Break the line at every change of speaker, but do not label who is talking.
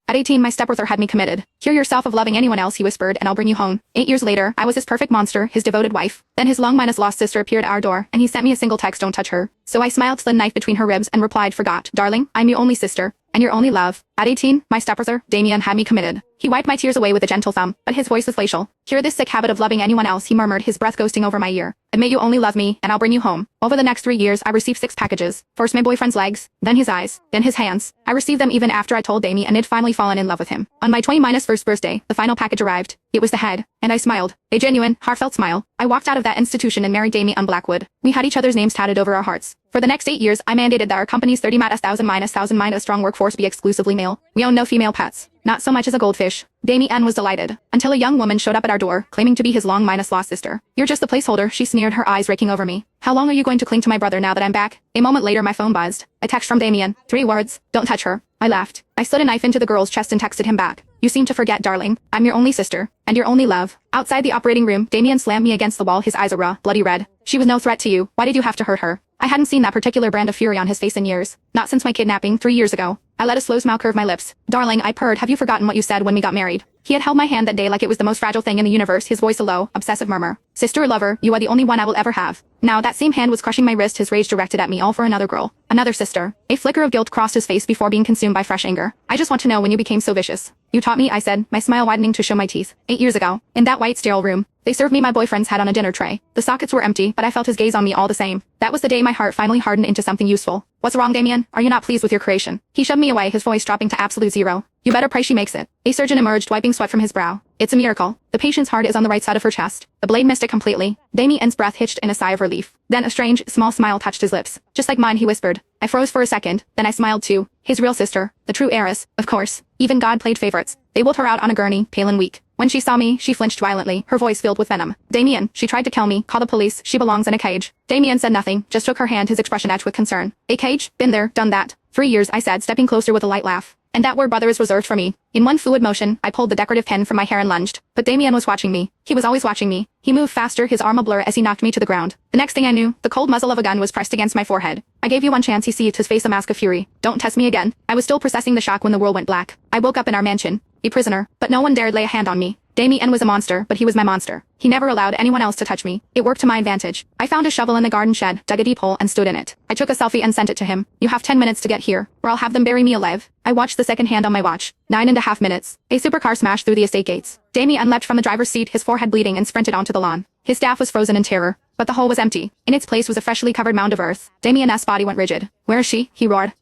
At 18 my stepbrother had me committed. Cure yourself of loving anyone else, he whispered, and I'll bring you home. 8 years later, I was his perfect monster, his devoted wife. Then his long-lost sister appeared at our door, and he sent me a single text, don't touch her. So I smiled, slid a knife between her ribs, and replied, forgot. Darling, I'm your only sister. And your only love. At 18, my stepbrother, Damien, had me committed. He wiped my tears away with a gentle thumb, but his voice was glacial. Cure this sick habit of loving anyone else, he murmured, his breath ghosting over my ear. Admit you only love me, and I'll bring you home. Over the next 3 years, I received 6 packages. First my boyfriend's legs, then his eyes, then his hands. I received them even after I told Damien and had finally fallen in love with him. On my 20-1st birthday, the final package arrived. It was the head, and I smiled. A genuine, heartfelt smile. I walked out of that institution and married Damien on Blackwood. We had each other's names tatted over our hearts. For the next 8 years, I mandated that our company's 30,000 strong workforce be exclusively male. We own no female pets. Not so much as a goldfish. Damien was delighted, until a young woman showed up at our door, claiming to be his long-lost sister. You're just the placeholder, she sneered, her eyes raking over me. How long are you going to cling to my brother now that I'm back? A moment later my phone buzzed. A text from Damien. 3 words. Don't touch her. I laughed. I slid a knife into the girl's chest and texted him back. You seem to forget, darling. I'm your only sister. And your only love. Outside the operating room, Damien slammed me against the wall, his eyes a raw, bloody red. She was no threat to you. Why did you have to hurt her? I hadn't seen that particular brand of fury on his face in years. Not since my kidnapping 3 years ago. I let a slow smile curve my lips. Darling, I purred, have you forgotten what you said when we got married? He had held my hand that day like it was the most fragile thing in the universe, his voice a low, obsessive murmur. Sister or lover, you are the only one I will ever have. Now that same hand was crushing my wrist, his rage directed at me, all for another girl. Another sister. A flicker of guilt crossed his face before being consumed by fresh anger. I just want to know when you became so vicious. You taught me, I said, my smile widening to show my teeth. 8 years ago. In that white sterile room. They served me my boyfriend's head on a dinner tray. The sockets were empty, but I felt his gaze on me all the same. That was the day my heart finally hardened into something useful. What's wrong, Damien? Are you not pleased with your creation? He shoved me away, his voice dropping to absolute zero. You better pray she makes it. A surgeon emerged, wiping sweat from his brow. It's a miracle. The patient's heart is on the right side of her chest. The blade missed it completely. Damien's breath hitched in a sigh of relief. Then a strange, small smile touched his lips. Just like mine, he whispered. I froze for a second, then I smiled too. His real sister, the true heiress, of course. Even God played favorites. They wheeled her out on a gurney, pale and weak. When she saw me, she flinched violently, her voice filled with venom. Damien, she tried to kill me. Call the police. She belongs in a cage. Damien said nothing, just took her hand, his expression etched with concern. A cage? Been there, done that. 3 years, I said, stepping closer with a light laugh. And that word, brother, is reserved for me. In one fluid motion, I pulled the decorative pen from my hair and lunged. But Damien was watching me. He was always watching me. He moved faster, his arm a blur as he knocked me to the ground. The next thing I knew, the cold muzzle of a gun was pressed against my forehead. I gave you one chance, he seethed, his face a mask of fury. Don't test me again. I was still processing the shock when the world went black. I woke up in our mansion. A prisoner. But no one dared lay a hand on me. Damien was a monster, but he was my monster. He never allowed anyone else to touch me. It worked to my advantage. I found a shovel in the garden shed, dug a deep hole, and stood in it. I took a selfie and sent it to him. You have 10 minutes to get here, or I'll have them bury me alive. I watched the second hand on my watch. 9.5 minutes. A supercar smashed through the estate gates. Damien leapt from the driver's seat, his forehead bleeding, and sprinted onto the lawn. His staff was frozen in terror, but the hole was empty. In its place was a freshly covered mound of earth. Damien's body went rigid. Where is she? He roared.